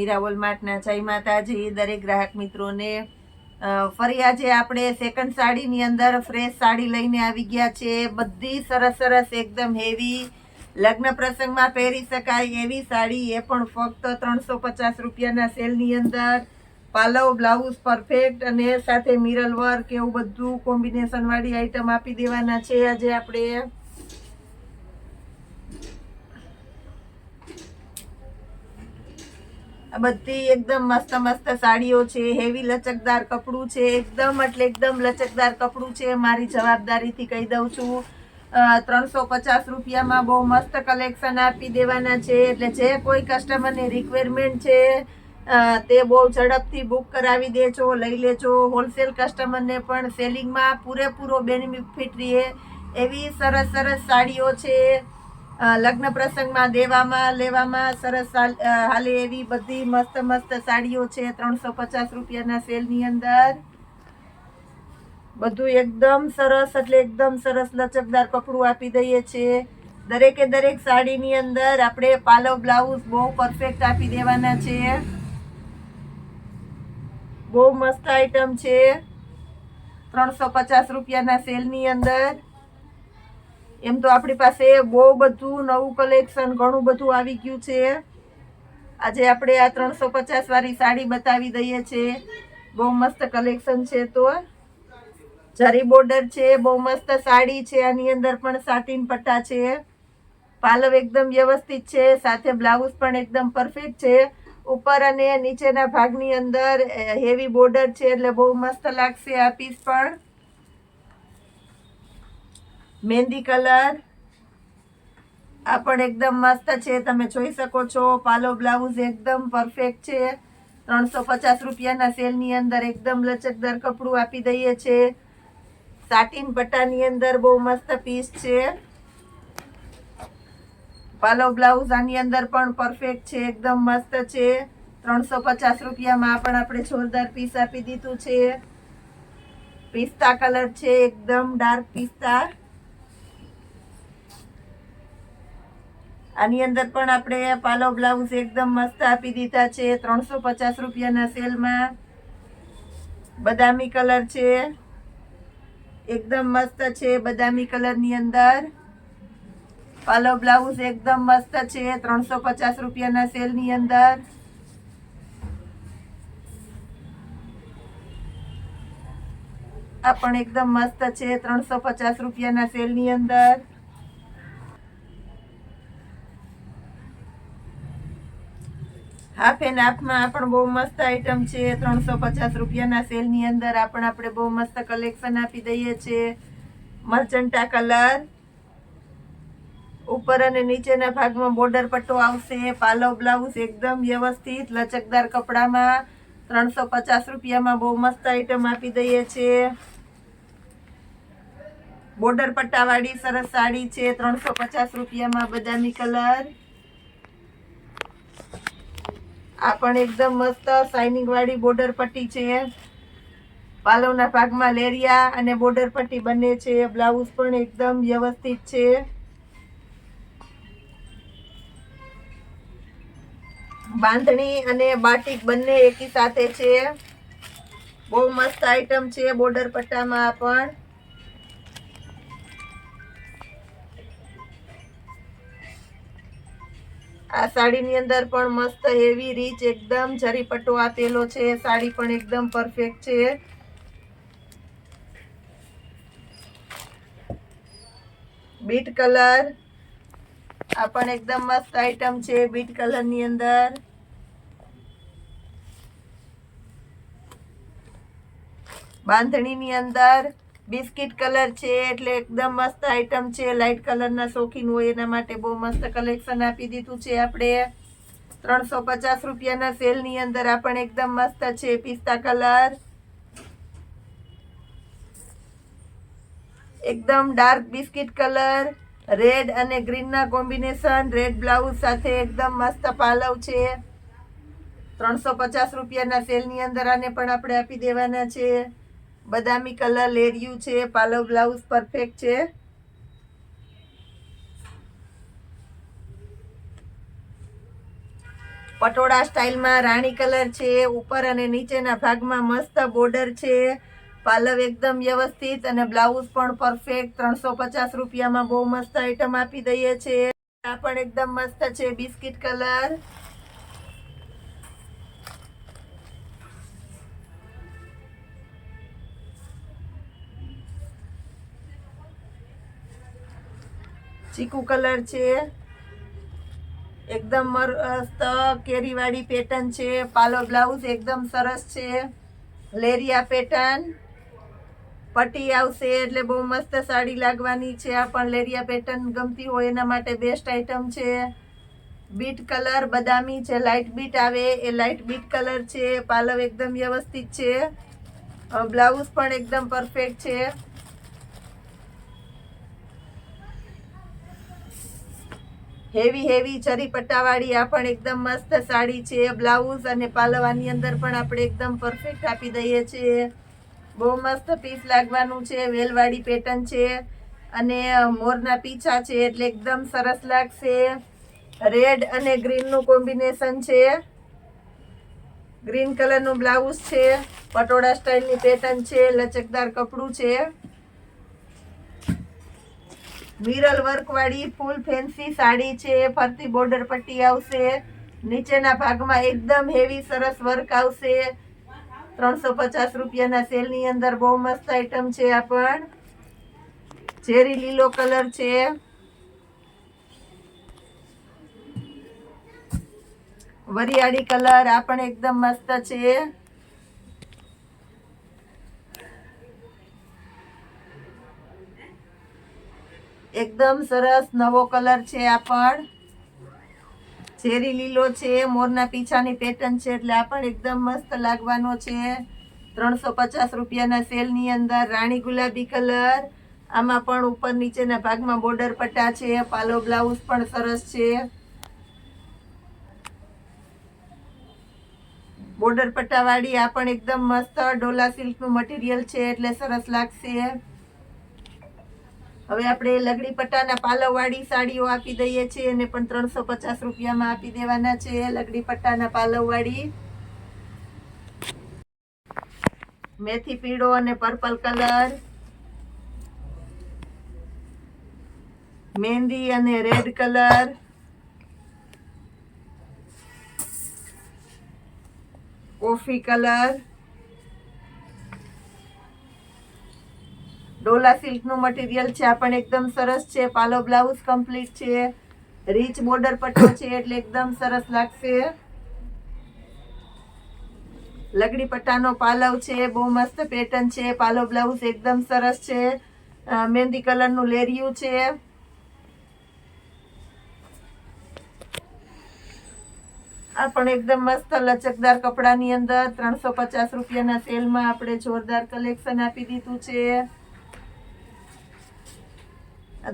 મીરા વોલમાર્ટના જય માતાજી દરેક ગ્રાહક મિત્રોને। ફરી આજે આપણે સેકન્ડ સાડીની અંદર ફ્રેશ સાડી લઈને આવી ગયા છે। બધી સરસ સરસ એકદમ હેવી લગ્ન પ્રસંગમાં પહેરી શકાય એવી સાડી, એ પણ ફક્ત 350 રૂપિયાના સેલની અંદર। પાલવ બ્લાઉઝ પરફેક્ટ અને સાથે મિરર વર્ક એવું બધું કોમ્બિનેશન વાળી આઈટમ આપી દેવાના છે આજે આપણે। આ બધી એકદમ મસ્ત મસ્ત સાડીઓ છે, હેવી લચકદાર કપડું છે, એકદમ એટલે એકદમ લચકદાર કપડું છે। મારી જવાબદારીથી કહી દઉં છું, 350 રૂપિયામાં બહુ મસ્ત કલેક્શન આપી દેવાના છે। એટલે જે કોઈ કસ્ટમરની રિક્વાયરમેન્ટ છે તે બહુ ઝડપથી બુક કરાવી દેજો, લઈ લેજો। હોલસેલ કસ્ટમરને પણ સેલિંગમાં પૂરેપૂરો બેનિફિટ રહે એવી સરસ સરસ સાડીઓ છે। લગ્ન પ્રસંગમાં દેવામાં લેવામાં સરસ હાલે એવી બધી મસ્ત મસ્ત સાડીઓ છે 350 રૂપિયાના સેલની અંદર। બધું એકદમ સરસ એટલે એકદમ સરસ લચકદાર કપડું આપી દઈએ છીએ। દરેકે દરેક સાડીની અંદર આપણે પાલવ બ્લાઉઝ બહુ પરફેક્ટ આપી દેવાના છે। બહુ મસ્ત આઈટમ છે 350 રૂપિયાના સેલની અંદર। એમ તો આપણી પાસે બહુ બધું નવું કલેક્શન ઘણું બધું આવી ગયું છે। આજે આપણે આ 350 વાળી સાડી બતાવી દઈએ છીએ। બહુ મસ્ત કલેક્શન છે। તો જરી બોર્ડર છે, બહુ મસ્ત સાડી છે। આની અંદર પણ સાટીન પટ્ટા છે, પાલવ એકદમ વ્યવસ્થિત છે, સાથે બ્લાઉઝ પણ એકદમ પરફેક્ટ છે। ઉપર અને નીચેના ભાગની અંદર હેવી બોર્ડર છે એટલે બહુ મસ્ત લાગશે આ પીસ પણ। મહેંદી કલર આ પણ એકદમ મસ્ત છે, તમે જોઈ શકો છો। પાલો બ્લાઉઝ એકદમ પરફેક્ટ છે। 350 રૂપિયાના સેલની અંદર એકદમ લચકદાર કપડું આપી દઈએ છે। સાટીન પટ્ટાની અંદર બહુ મસ્ત પીસ છે। પાલો બ્લાઉઝ આની અંદર પણ પરફેક્ટ છે, એકદમ મસ્ત છે। 350 રૂપિયામાં પણ આપણે જોરદાર પીસ આપી દીધું છે। પિસ્તા કલર છે, એકદમ ડાર્ક પિસ્તા। આની અંદર પણ આપણે પાલો બ્લાઉઝ એકદમ મસ્ત આપી દીધા છે 350 રૂપિયાના સેલમાં। બદામી કલર છે, એકદમ મસ્ત છે બદામી કલરની અંદર। પાલો બ્લાઉઝ એકદમ મસ્ત છે 350 રૂપિયાના સેલની અંદર। આ પણ એકદમ મસ્ત છે 350 રૂપિયાના સેલની અંદર। હાફ એન્ડ હાફમાં પણ બહુ મસ્ત આઈટમ છે 350 રૂપિયાના સેલની અંદર। આ પણ આપણે બહુ મસ્ત કલેક્શન આપી દઈએ છીએ। મર્ચન્ટા કલર, ઉપર અને નીચેના ભાગમાં બોર્ડર પટ્ટો આવશે। પાલવ બ્લાઉઝ એકદમ વ્યવસ્થિત લચકદાર કપડામાં 350 રૂપિયામાં બહુ મસ્ત આઈટમ આપી દઈએ છીએ। બોર્ડર પટ્ટાવાળી સરસ સાડી છે 350 રૂપિયામાં, બદામી કલર। આ પણ એકદમ મસ્ત શાઇનિંગ વાળી બોર્ડર પટ્ટી છે। પાલવના ભાગમાં લેરિયા અને બોર્ડર પટ્ટી બંને છે। બ્લાઉઝ પણ એકદમ વ્યવસ્થિત છે। બાંધણી અને બાટિક બંને એકી સાથે છે। બહુ મસ્ત આઈટમ છે બોર્ડર પટ્ટામાં પણ। આ સાડીની અંદર પણ મસ્ત હેવી રીચ એકદમ જરી પટ્ટો આપેલો છે। સાડી પણ એકદમ પરફેક્ટ છે। બીટ કલર આ પણ એકદમ મસ્ત આઈટમ છે બીટ કલરની અંદર। બાંધણીની અંદર બિસ્કિટ કલર છે એટલે એકદમ મસ્ત આઈટમ છે। લાઇટ કલરના શોખીન હોય એના માટે બહુ મસ્ત કલેક્શન આપી દીધું છે આપણે 350 રૂપિયાના સેલની અંદર। આ પણ એકદમ મસ્ત છે પિસ્તા કલર, એકદમ ડાર્ક બિસ્કિટ કલર, રેડ અને ગ્રીનના કોમ્બિનેશન। રેડ બ્લાઉઝ સાથે એકદમ મસ્ત પાલવ છે 350 રૂપિયાના સેલની અંદર। આને પણ આપણે આપી દેવાના છે। બદામી કલર લેરિયું છે, પાલવ બ્લાઉઝ પરફેક્ટ છે। પટોળા સ્ટાઇલમાં રાણી કલર છે, ઉપર અને નીચેના ભાગમાં મસ્ત બોર્ડર છે, પાલવ એકદમ વ્યવસ્થિત અને બ્લાઉઝ પણ પરફેક્ટ. 350 રૂપિયામાં બહુ મસ્ત આઈટમ આપી દઈએ છે. આ પણ એકદમ મસ્ત છે, બિસ્કિટ કલર. ચીકુ કલર છે, એકદમ મસ્ત કેરીવાળી પેટર્ન છે. પાલો બ્લાઉઝ એકદમ સરસ છે, લેરિયા પેટર્ન. પટ્ટી આવશે એટલે બહુ મસ્ત સાડી લાગવાની છે. આ પણ લેરિયા પેટર્ન ગમતી હોય એના માટે બેસ્ટ આઈટમ છે. બીટ કલર બદામી છે, લાઇટ બીટ આવે એ લાઇટ બીટ કલર છે. પાલવ એકદમ વ્યવસ્થિત છે, બ્લાઉઝ પણ એકદમ પરફેક્ટ છે. હેવી ચરી પટ્ટાવાળી આ પણ એકદમ મસ્ત સાડી છે. બ્લાઉઝ અને પાલવ આની અંદર પણ આપણે એકદમ પરફેક્ટ આપી દઈએ છીએ. બહુ મસ્ત પીસ લાગવાનું છે. વેલવાળી પેટર્ન છે અને મોરના પીછા છે એટલે એકદમ સરસ લાગશે. રેડ અને ગ્રીનનું કોમ્બિનેશન છે. ગ્રીન કલરનું બ્લાઉઝ છે, પટોળા સ્ટાઇલની પેટર્ન છે, લચકદાર કપડું છે. મિરર વર્ક વાળી ફૂલ ફેન્સી સાડી છે. ફરતી બોર્ડર પટ્ટી આવશે, નીચેના ભાગમાં એકદમ હેવી સરસ વર્ક આવશે. 350 રૂપિયાના સેલની અંદર બહુ મસ્ત આઈટમ છે. આ પણ ચેરી લીલો કલર છે, વરિયાળી કલર આ પણ એકદમ મસ્ત છે. એકદમ સરસ નવો કલર છે. આ પણ ચેરી લીલો છે, મોરના પીછાની પેટર્ન છે એટલે આ પણ એકદમ મસ્ત લાગવાનો છે. 350 રૂપિયાના સેલની અંદર રાણી ગુલાબી કલર. આમાં પણ ઉપર નીચેના ભાગમાં બોર્ડર પટ્ટા છે. પાલો બ્લાઉઝ પણ સરસ છે. બોર્ડર પટ્ટાવાળી આ પણ એકદમ મસ્ત ડોલા સિલ્કનું મટીરિયલ છે એટલે સરસ લાગશે. હવે આપણે લગડી પટ્ટાના પાલવવાળી સાડીઓ આપી દઈએ છીએ અને પણ 350 રૂપિયામાં આપી દેવાના છે. લગડી પટ્ટાના પાલવવાળી મેથી પીળો અને પર્પલ કલર, મહેંદી અને રેડ કલર, કોફી કલર, ડોલા સિલ્કનું મટીરિયલ છે. આ પણ એકદમ સરસ છે. પાલો બ્લાઉઝ કમ્પ્લીટ છે, રીચ બોર્ડર પટ્ટો છે એટલે એકદમ સરસ લાગશે. લગડી પટ્ટાનો પાલવ છે, બહુ મસ્ત પેટર્ન છે. પાલો બ્લાઉઝ એકદમ સરસ છે. મહેંદી કલરનું લેરિયું છે. આ પણ એકદમ મસ્ત લચકદાર કપડાની અંદર 350 રૂપિયાના સેલમાં આપણે જોરદાર કલેક્શન આપી દીધું છે.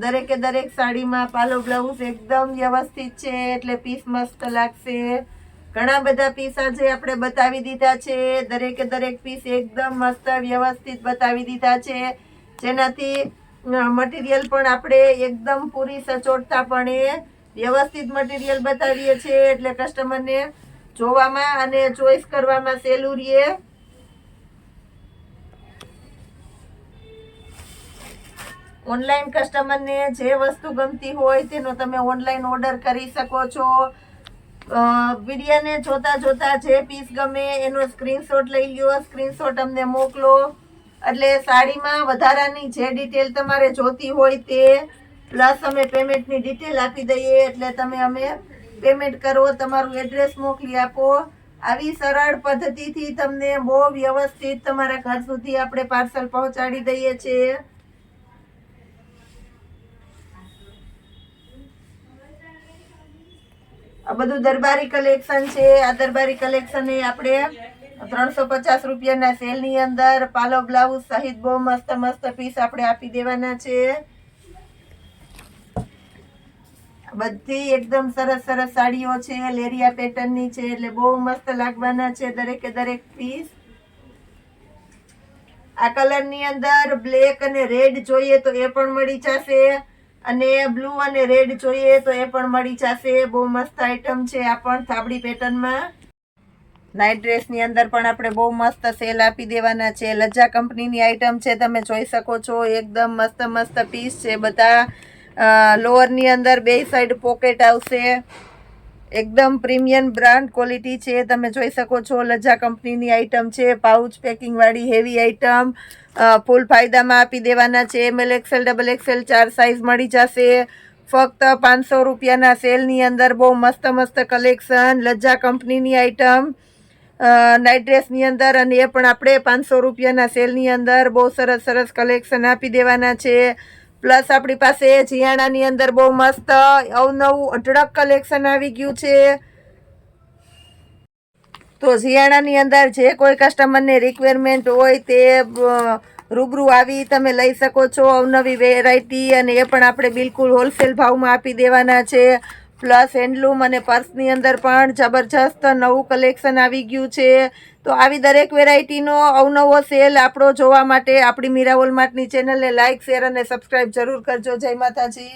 દરેકે દરેક સાડીમાં પાલો બ્લાઉઝ એકદમ વ્યવસ્થિત છે એટલે પીસ મસ્ત લાગશે. ઘણા બધા પીસ આજે આપણે બતાવી દીધા છે. દરેકે દરેક પીસ એકદમ મસ્ત વ્યવસ્થિત બતાવી દીધા છે, જેનાથી મટીરિયલ પણ આપણે એકદમ પૂરી સચોટતાપણે વ્યવસ્થિત મટીરિયલ બતાવીએ છીએ એટલે કસ્ટમરને જોવામાં અને ચોઈસ કરવામાં સહેલું રહે. ઓનલાઈન કસ્ટમરને જે વસ્તુ ગમતી હોય તેનો તમે ઓનલાઈન ઓર્ડર કરી શકો છો. વિડીયોને જોતા જે પીસ ગમે એનો સ્ક્રીનશોટ લઈ લ્યો, સ્ક્રીનશોટ અમને મોકલો એટલે સાડીમાં વધારાની જે ડિટેલ તમારે જોતી હોય તે પ્લસ અમે પેમેન્ટની ડિટેલ આપી દઈએ એટલે તમે અમે પેમેન્ટ કરો, તમારું એડ્રેસ મોકલી આપો. આવી સરળ પદ્ધતિથી તમને બહુ વ્યવસ્થિત તમારા ઘર સુધી આપણે પાર્સલ પહોંચાડી દઈએ છીએ. આ બધું દરબારી કલેક્શન છે. આ દરબારી કલેક્શન એ આપણે 350 રૂપિયાના સેલની અંદર પાલો બ્લાઉઝ સહિત બહુ મસ્ત મસ્ત પીસ આપણે આપી દેવાના છે. બધી એકદમ સરસ સરસ સાડીઓ છે, લેરિયા પેટર્નની છે એટલે બહુ મસ્ત લાગવાના છે દરેકે દરેક પીસ. આ કલરની અંદર બ્લેક અને રેડ જોઈએ તો એ પણ મળી જશે. અને બ્લુ અને રેડ જોઈએ તો એ પણ મળી જશે. બહુ મસ્ત આઈટમ છે આ પણ થાબડી પેટર્નમાં. નાઇટ ડ્રેસની અંદર પણ આપણે બહુ મસ્ત સેલ આપી દેવાના છે. લજ્જા કંપનીની આઈટમ છે, તમે જોઈ શકો છો. એકદમ મસ્ત મસ્ત પીસ છે બધા. લોઅરની અંદર બે સાઈડ પોકેટ આવશે. એકદમ પ્રીમિયમ બ્રાન્ડ ક્વોલિટી છે, તમે જોઈ શકો છો. લજ્જા કંપનીની આઈટમ છે, પાઉચ પેકિંગ વાળી હેવી આઈટમ. ફૂલ ફાયદામાં આપી દેવાના છે. ML XL XXL 4 સાઇઝ મળી જશે. ફક્ત 500 રૂપિયાના સેલની અંદર બહુ મસ્ત મસ્ત કલેક્શન. લજ્જા કંપનીની આઈટમ નાઇટ ડ્રેસની અંદર, અને એ પણ આપણે 500 રૂપિયાના સેલની અંદર બહુ સરસ સરસ કલેક્શન આપી દેવાના છે. પ્લસ આપણી પાસે જીયાણાની અંદર બહુ મસ્ત અવનવું અઢળક કલેક્શન આવી ગયું છે. તો જીયાણાની અંદર જે કોઈ કસ્ટમરને રિક્વાયરમેન્ટ હોય તે રૂબરૂ આવી તમે લઈ શકો છો. અવનવી વેરાયટી, અને એ પણ આપણે બિલકુલ હોલસેલ ભાવમાં આપી દેવાના છે. પ્લસ હેન્ડલૂમ અને પર્સની અંદર પણ જબરજસ્ત નવું કલેક્શન આવી ગયું છે. તો આવી દરેક વેરાયટીનો અવનવો સેલ આપણો જોવા માટે આપણી મીરા વોલમાર્ટની ચેનલને લાઇક, શેર અને સબસ્ક્રાઈબ જરૂર કરજો. જય માતાજી.